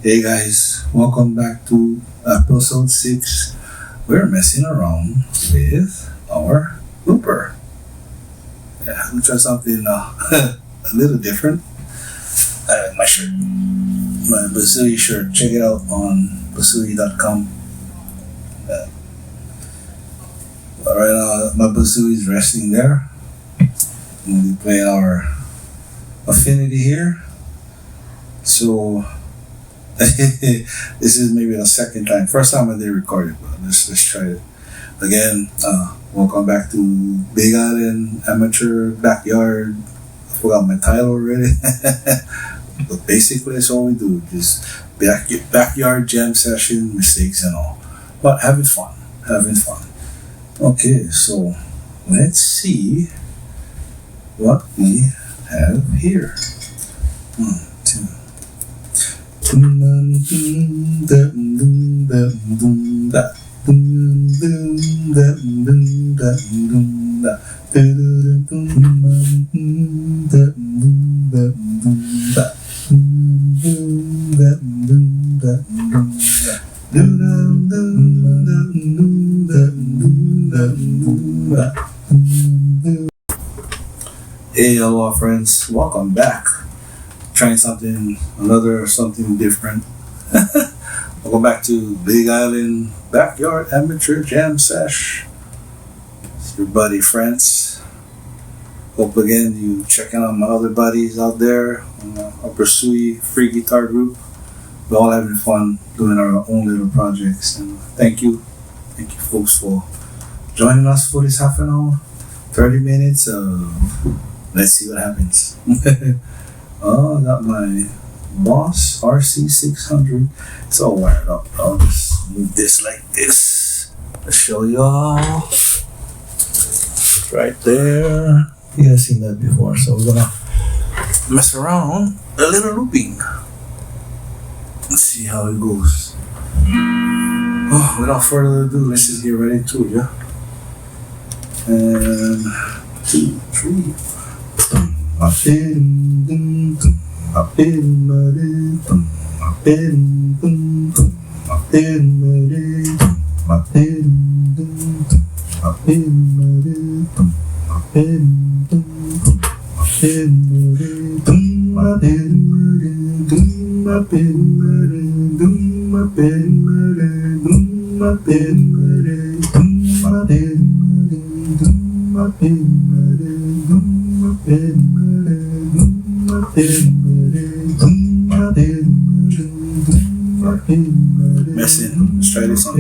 Hey guys, welcome back to episode 6. We're messing around with our blooper. Yeah, I'm try something a little different. My shirt, my Basui shirt. Check it out on basui.com. Right now, my Basui is resting there. We'll be playing our affinity here. So this is maybe the second time. First time I did record it, but let's try it again. Welcome back to Big Island Amateur Backyard. I forgot my title already. But basically that's all we do. Just backyard jam session, mistakes and all. But having fun. Okay, so let's see what we have here. 1, 2. Hey, hello friends, welcome back. Trying something different. Welcome back to Big Island Backyard Amateur Jam Sesh. It's your buddy France. Hope again you checking out my other buddies out there on our Basui free guitar group. We're all having fun doing our own little projects, and thank you folks for joining us for this half an hour, 30 minutes of let's see what happens. I got my Boss RC600. It's all wired up. I'll just move this like this. I'll show y'all. Right there. You guys seen that before, so we're gonna mess around a little looping. Let's see how it goes. Oh, without further ado, let's just get right into it, yeah? And 2, 3. Messing. Let's try this on.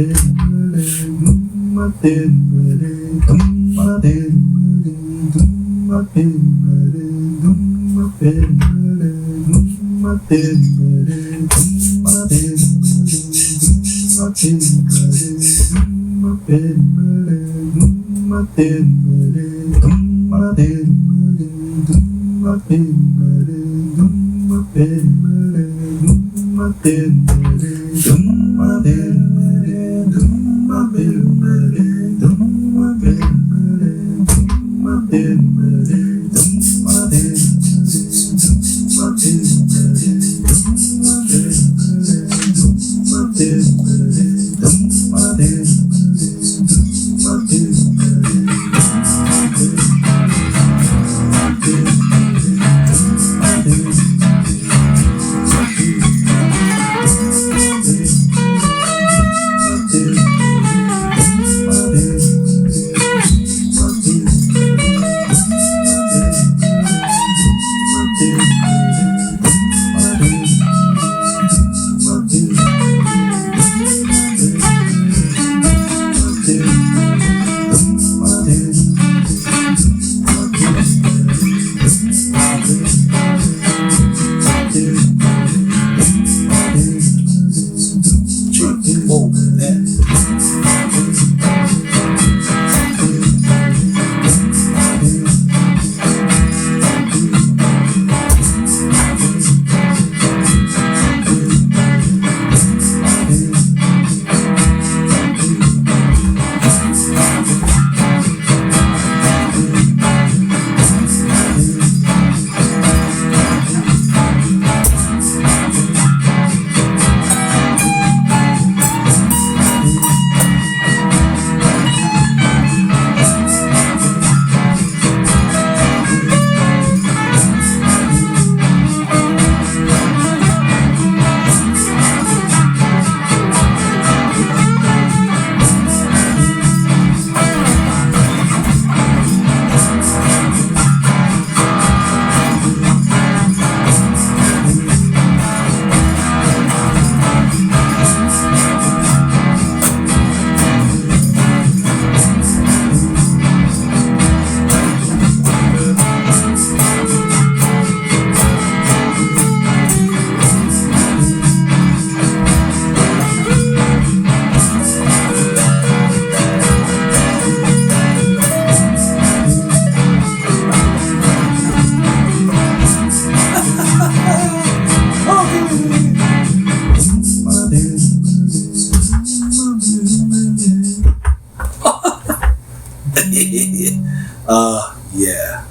Yeah.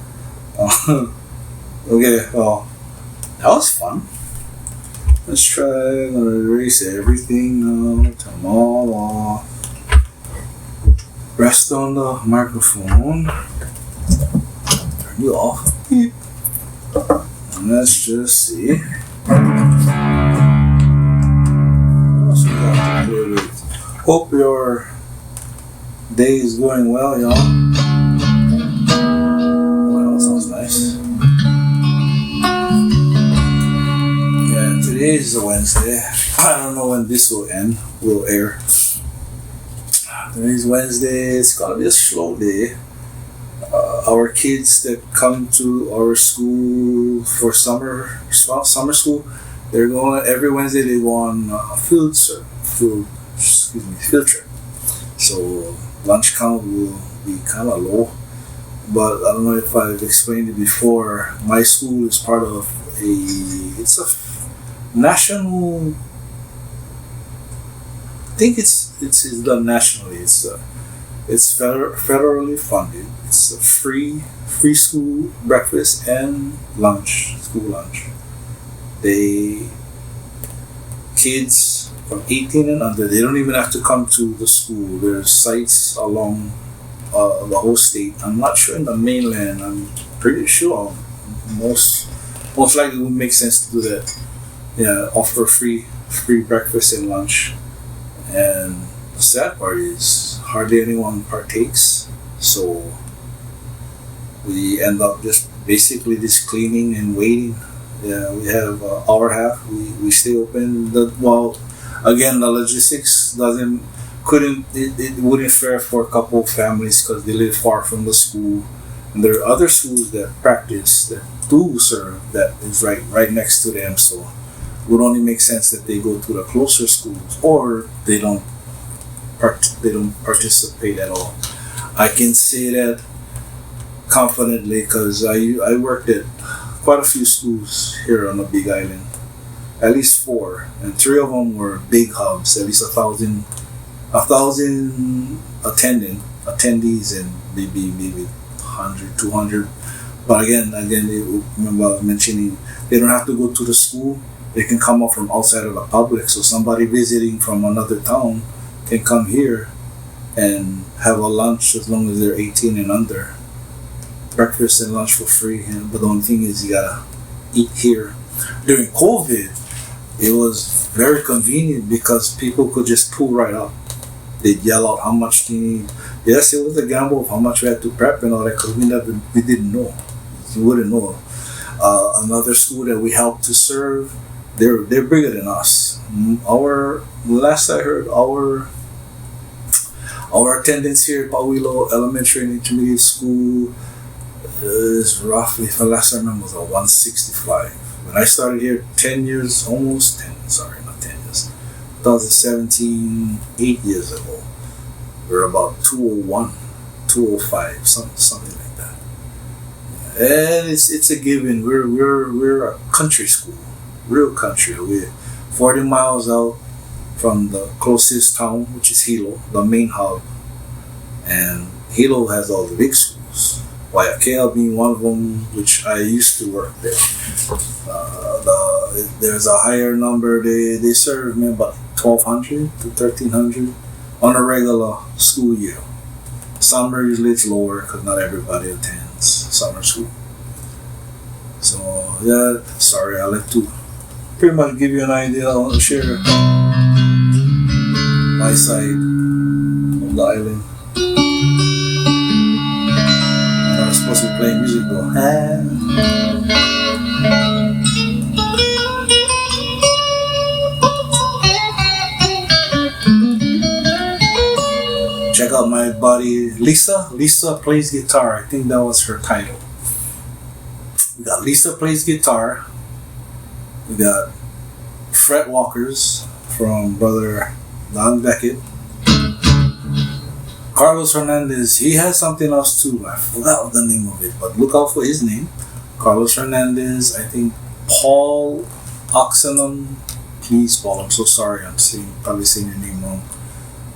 Okay, well, that was fun. Let's try. I'm gonna erase everything now. Turn them all off. Rest on the microphone. Turn you off. Beep. And let's just see. What else we got to play with? Hope your day is going well, y'all. Well, that sounds nice. Today is a Wednesday. I don't know when this will air. Today's Wednesday. It's gonna be a slow day. Our kids that come to our school for summer school, they're going every Wednesday. They go on a field trip. So lunch count will be kind of low. But I don't know if I've explained it before. My school is part of it's a national. I think it's done nationally. It's federally funded. It's a free school breakfast and school lunch. Kids from 18 and under, they don't even have to come to the school. There's sites along the whole state. I'm not sure in the mainland. I'm pretty sure most likely it would make sense to do that. Yeah, offer free breakfast and lunch. And the sad part is hardly anyone partakes. So we end up just basically just cleaning and waiting. Yeah, we have an hour and a half. We stay open. Again, the logistics it wouldn't fare for a couple of families because they live far from the school. And there are other schools that do serve, that is right next to them. So it would only make sense that they go to the closer schools, or they don't participate at all. I can say that confidently because I worked at quite a few schools here on the Big Island, at least 4, and 3 of them were big hubs, at least 1,000 attendees, and maybe 100, 200. But again, remember I was mentioning, they don't have to go to the school. They can come up from outside of the public. So somebody visiting from another town can come here and have a lunch as long as they're 18 and under. Breakfast and lunch for free. But the only thing is you gotta eat here. During COVID, it was very convenient because people could just pull right up. They'd yell out how much they need. Yes, it was a gamble of how much we had to prep and all that because we didn't know. You wouldn't know. Another school that we helped to serve, they're bigger than us. Last I heard, our attendance here at Pauwilo Elementary and Intermediate School is roughly, if the last I remember, was 165. When I started here 2017, 8 years ago, we were about 201, 205, something like that. And it's a given. We're a country school, real country. We're 40 miles out from the closest town, which is Hilo, the main hub. And Hilo has all the big schools. Waiakea being one of them, which I used to work there. There's a higher number. They serve me about 1,200 to 1,300 on a regular school year. Summer usually it's lower because not everybody attends summer school. So yeah, sorry, I like to pretty much give you an idea. I want to share my side of the island. I was supposed to be playing music though. Check out my buddy Lisa. Lisa plays guitar. I think that was her title. We got Lisa plays guitar. We got Fret Walkers from Brother Don Beckett. Carlos Hernandez, he has something else too. I forgot the name of it, but look out for his name. Carlos Hernandez. I think Paul Oxenham. Please, Paul, I'm so sorry. I'm probably saying your name wrong.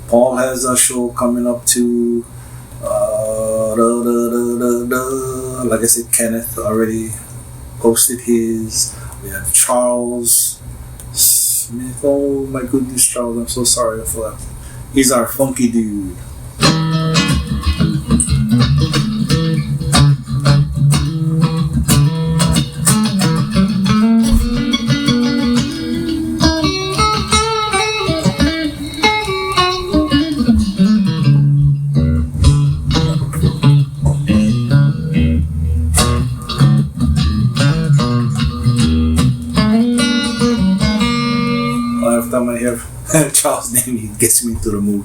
Paul has a show coming up too. Like I said, Kenneth already posted his. We have Charles Smith. Oh my goodness, Charles, I'm so sorry for that. He's our funky dude. Every time I hear Charles' name, he gets me to the mood.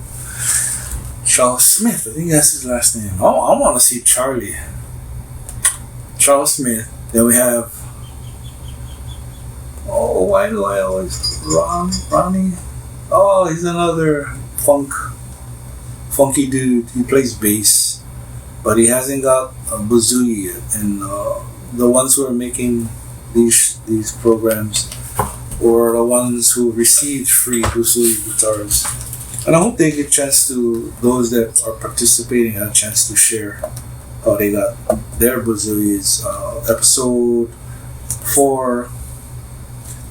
Charles Smith, I think that's his last name. I want to see Charlie. Charles Smith. Then we have. Oh, why do I always Ronnie? Oh, he's another funky dude. He plays bass, but he hasn't got a bazooka yet. And the ones who are making these programs, or the ones who received free bazooka guitars. And I hope they get a chance to, those that are participating, have a chance to share how they got their bazookas. Episode 4, I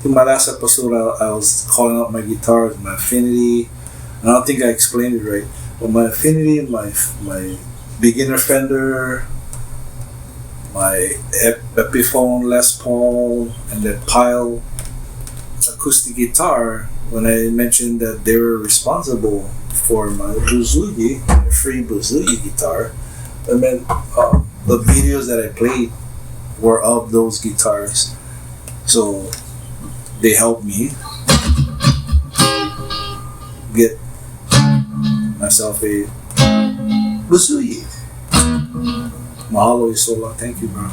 think my last episode I was calling out my guitars, my Affinity. And I don't think I explained it right. But my Affinity, my beginner Fender, my Epiphone Les Paul, and that Pile acoustic guitar, when I mentioned that they were responsible for my bazooka, my free bazooka guitar, I meant the videos that I played were of those guitars. So they helped me get myself a bazooka. Mahalo is so long. Thank you, bro.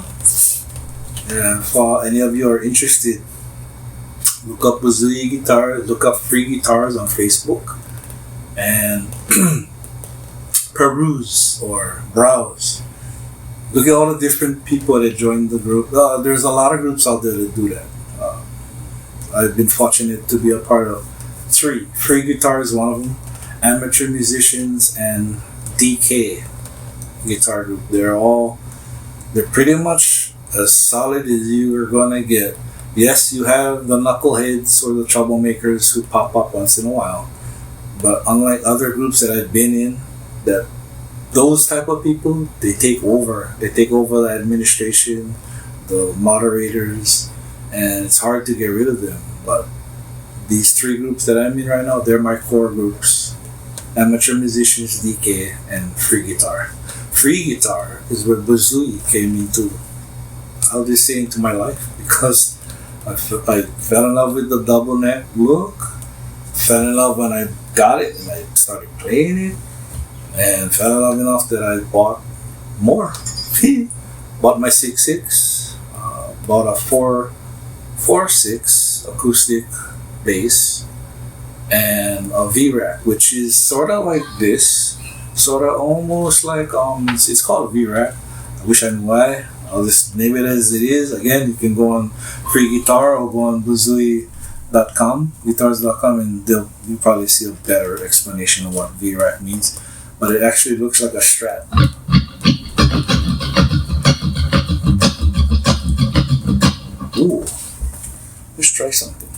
And if any of you are interested, look up bazooka guitars, look up free guitars on Facebook, and peruse or browse. Look at all the different people that joined the group. There's a lot of groups out there that do that. I've been fortunate to be a part of 3. Free Guitar is one of them. Amateur Musicians and DK Guitar Group. They're pretty much as solid as you are gonna get. Yes, you have the knuckleheads or the troublemakers who pop up once in a while, but unlike other groups that I've been in, that those type of people, they take over the administration, the moderators, and it's hard to get rid of them. But these 3 groups that I'm in right now, they're my core groups: Amateur Musicians, DK, and Free Guitar. Free Guitar is where bazooka came into, I'll just say, into my life, because I fell in love with the double neck look, fell in love when I got it and I started playing it, and fell in love enough that I bought more. Bought my 6.6, bought a 4.6 acoustic bass, and a V-Rack, which is sort of like this, sort of almost like, it's called a V-Rack. I wish I knew why. I'll just name it as it is. Again, you can go on Free Guitar or go on bazooka.com, guitars.com, and you'll probably see a better explanation of what V-Rack means. But it actually looks like a Strat. Ooh, let's try something.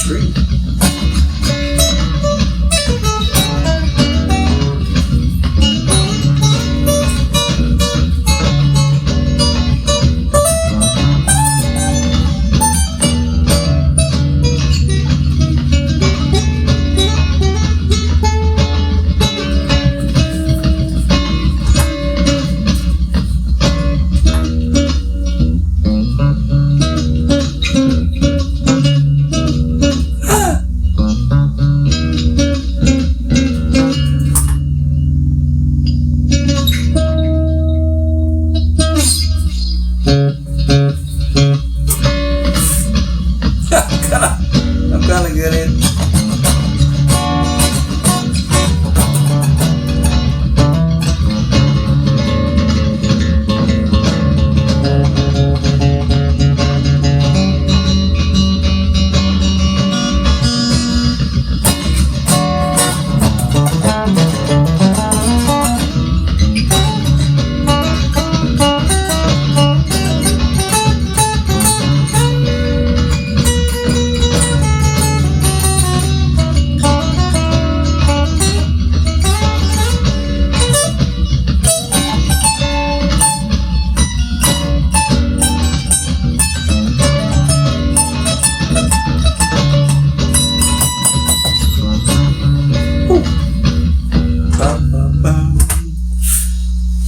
screen. I'm gonna get it.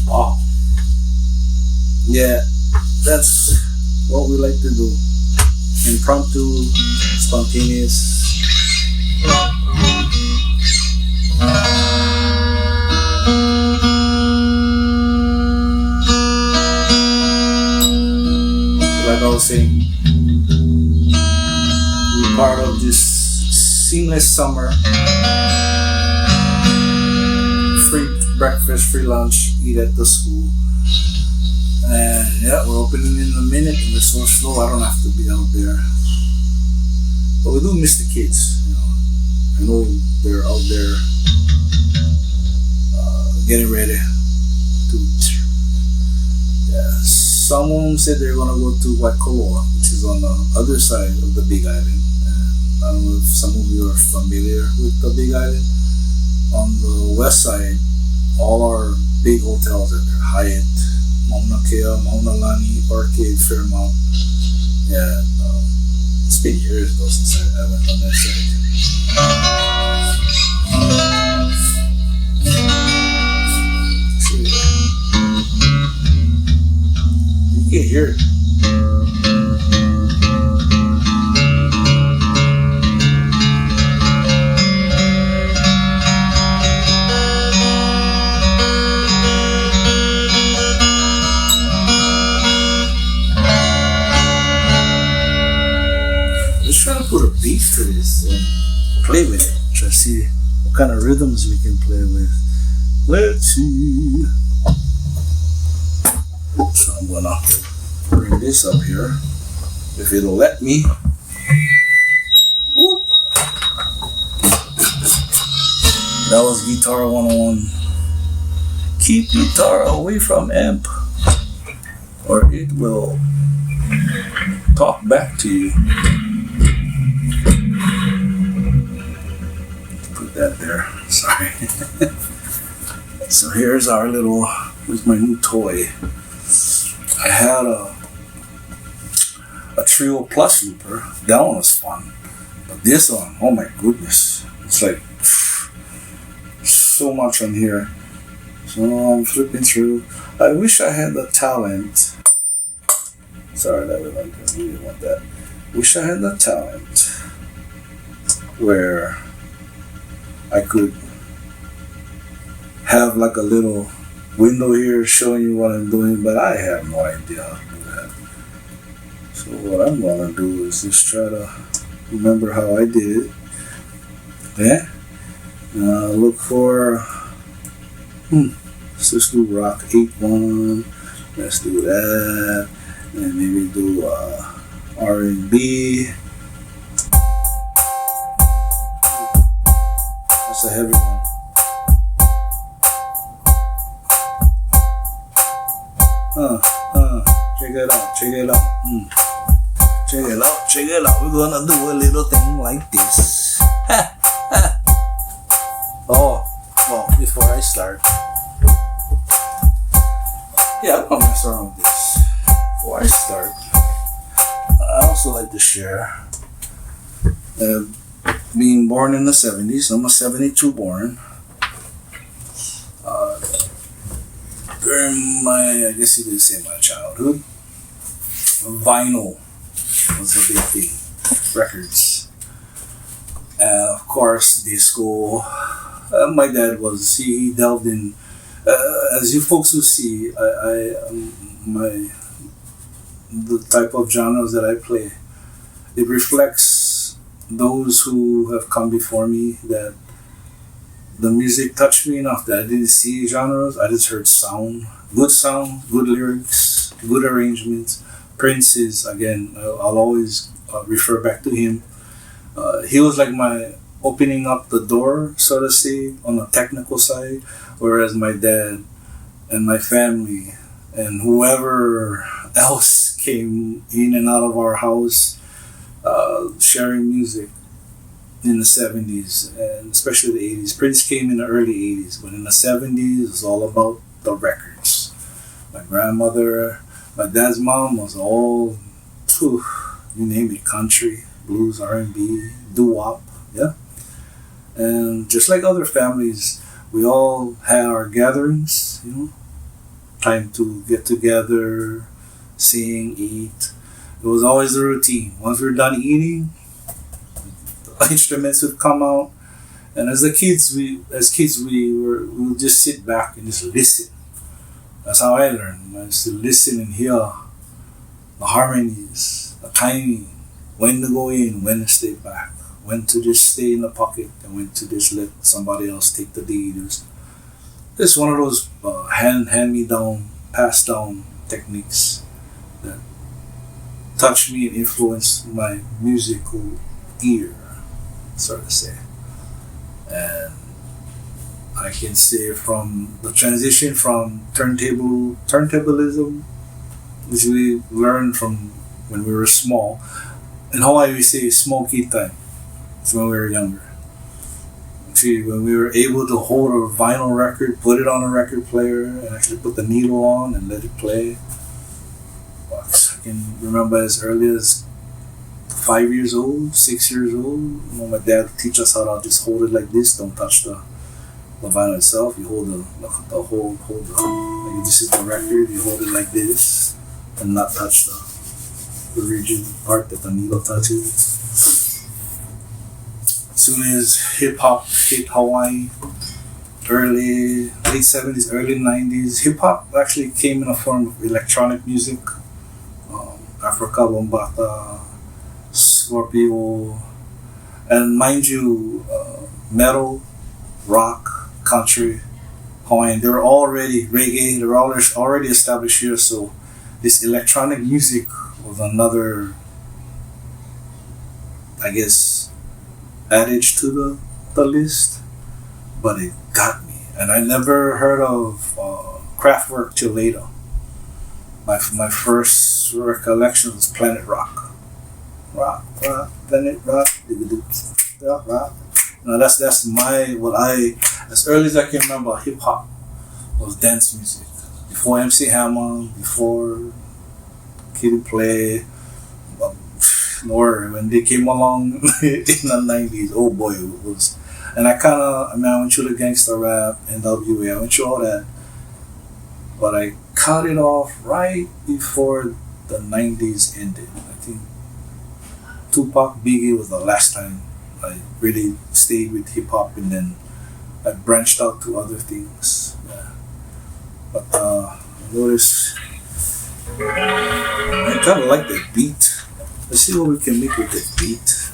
Wow. Yeah, that's what we like to do. Impromptu, spontaneous. Like I was saying, we're part of this seamless summer. Free breakfast, free lunch, eat at the school. And yeah, we're opening in a minute and we're so slow I don't have to be out there. But we do miss the kids, you know. I know they're out there getting ready to, yeah. Some of them said they're gonna go to Waikoloa, which is on the other side of the Big Island. And I don't know if some of you are familiar with the Big Island. On the west side, all our big hotels are there. Hyatt, Mauna Kea, Mauna Lani, Arcade, Fairmont. Yeah, it's been years though since I went on that side. You can hear it. Put a beat to this and play with it. Try to see what kind of rhythms we can play with. Let's see. So I'm gonna bring this up here if it'll let me. Whoop. That was Guitar 101. Keep guitar away from amp or it will talk back to you. That there, sorry. So here's our little, here's my new toy. I had a Trio Plus looper. That one was fun, but this one, oh my goodness, it's like so much on here. So I'm flipping through. I wish I had the talent. Sorry, that was like, I really want that. Wish I had the talent where I could have like a little window here showing you what I'm doing, but I have no idea how to do that. So what I'm gonna do is just try to remember how I did it. Yeah. Look for let's just do rock 8-1. Let's do that, and maybe do R&B. That's a heavy one. Check it out, check it out. Check it out, check it out. We're gonna do a little thing like this. Oh, well, before I start, I'm gonna mess around with this. Before I start, I also like to share. Being born in the 70s, I'm a 72 born. During my, I guess you could say my childhood, vinyl was a big thing. Records. And of course, disco. My dad he delved in, as you folks will see, the type of genres that I play, it reflects those who have come before me, that the music touched me enough that I didn't see genres. I just heard sound, good lyrics, good arrangements. Prince is, again, I'll always refer back to him. He was like my opening up the door, so to say, on the technical side, whereas my dad and my family and whoever else came in and out of our house sharing music in the 70s and especially the 80s. Prince came in the early 80s, but in the 70s it was all about the records. My grandmother, my dad's mom was all, you name it, country, blues, R&B, doo-wop, yeah. And just like other families, we all had our gatherings, time to get together, sing, eat. It was always the routine. Once we were done eating, the instruments would come out, and as kids we would just sit back and just listen. That's how I learned. I used to listen and hear the harmonies, the timing, when to go in, when to stay back, when to just stay in the pocket, and when to just let somebody else take the lead. It's one of those hand me down, passed down techniques that touched me and influenced my musical ear, so to say. And I can say from the transition from turntablism, which we learned from when we were small. In Hawaii we say smoky time. It's when we were younger. Actually, when we were able to hold a vinyl record, put it on a record player, and actually put the needle on and let it play. I can remember as early as 5 years old, 6 years old. My dad would teach us how to just hold it like this. Don't touch the vinyl itself. You hold like this is the record. You hold it like this and not touch the rigid part that the needle touches. As soon as hip hop hit Hawaii, late 70s, early 90s, hip hop actually came in a form of electronic music. Africa, Bombata, Scorpio, and mind you, metal, rock, country, Hawaiian, they were already reggae, they were already established here, so this electronic music was another, I guess, adage to the list, but it got me. And I never heard of Kraftwerk till later. My first recollection was Planet Rock. Rock, Planet Rock, rock. Now that's as early as I can remember, hip hop was dance music. Before MC Hammer, before Kid and Play, or when they came along in the 90s, oh boy, it was. And I went through the gangster rap, NWA, I went through all that. But I cut it off right before the 90s ended. I think Tupac, Biggie was the last time I really stayed with hip hop, and then I branched out to other things. Yeah. But I noticed I kind of like that beat. Let's see what we can make with the beat.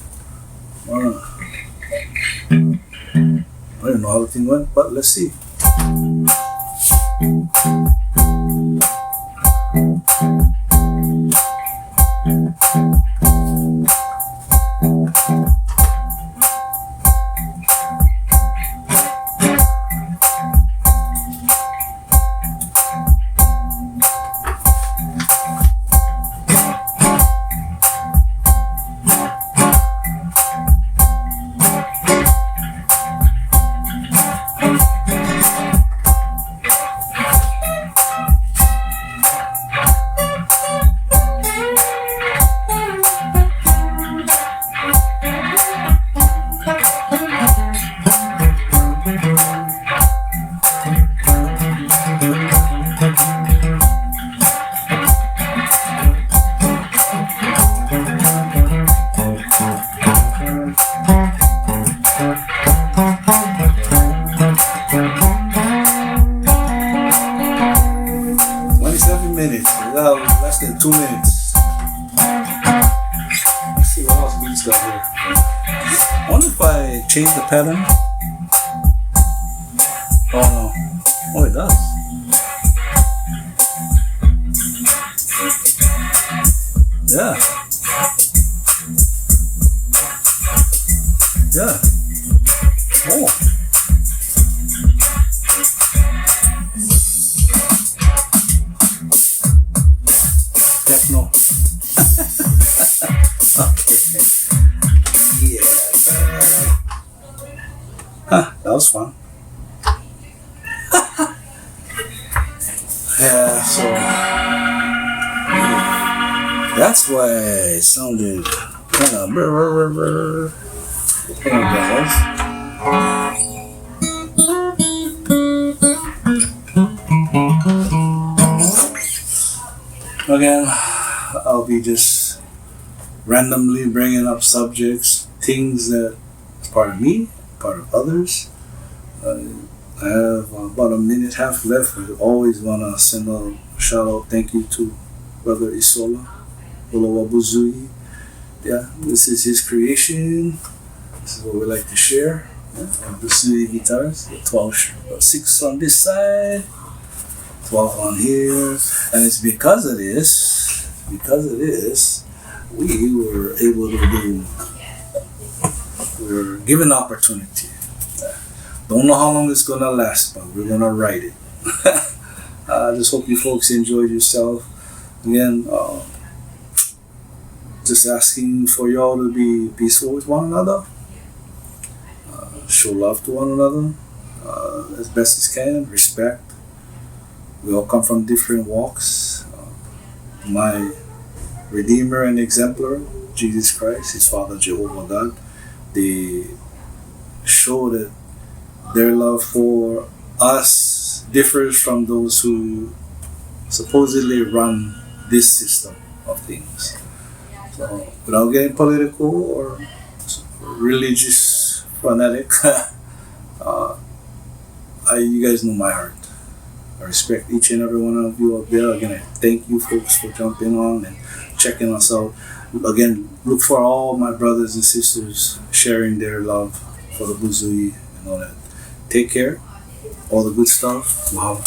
I don't know how the thing went, but let's see. still here. I wonder if I change the pattern. Oh no. Oh, it does. Yeah. Yeah. Oh. Techno. Okay. Yeah. That was fun. Yeah, so that's why it sounded kind of bells. Again, I'll be just randomly bringing up subjects, things that are part of me, part of others. I have about a minute and a half left. I always want to send a shout out, thank you to Brother Isola, Olawabuzui. Yeah, this is his creation. This is what we like to share. Buzui guitars, 6 on this side, 12 on here. And it's because of this, we were able to we were given opportunity. Don't know how long it's gonna last, but we're gonna write it. I just hope you folks enjoyed yourself. Again, just asking for y'all to be peaceful with one another, show love to one another as best as can, respect. We all come from different walks. My Redeemer and Exemplar, Jesus Christ, his Father Jehovah God, they show that their love for us differs from those who supposedly run this system of things. So, without getting political or religious fanatic, you guys know my heart. I respect each and every one of you out there. Again, I thank you folks for jumping on and checking us out. Again, look for all my brothers and sisters sharing their love for the Buzui and all that. Take care. All the good stuff. Wow.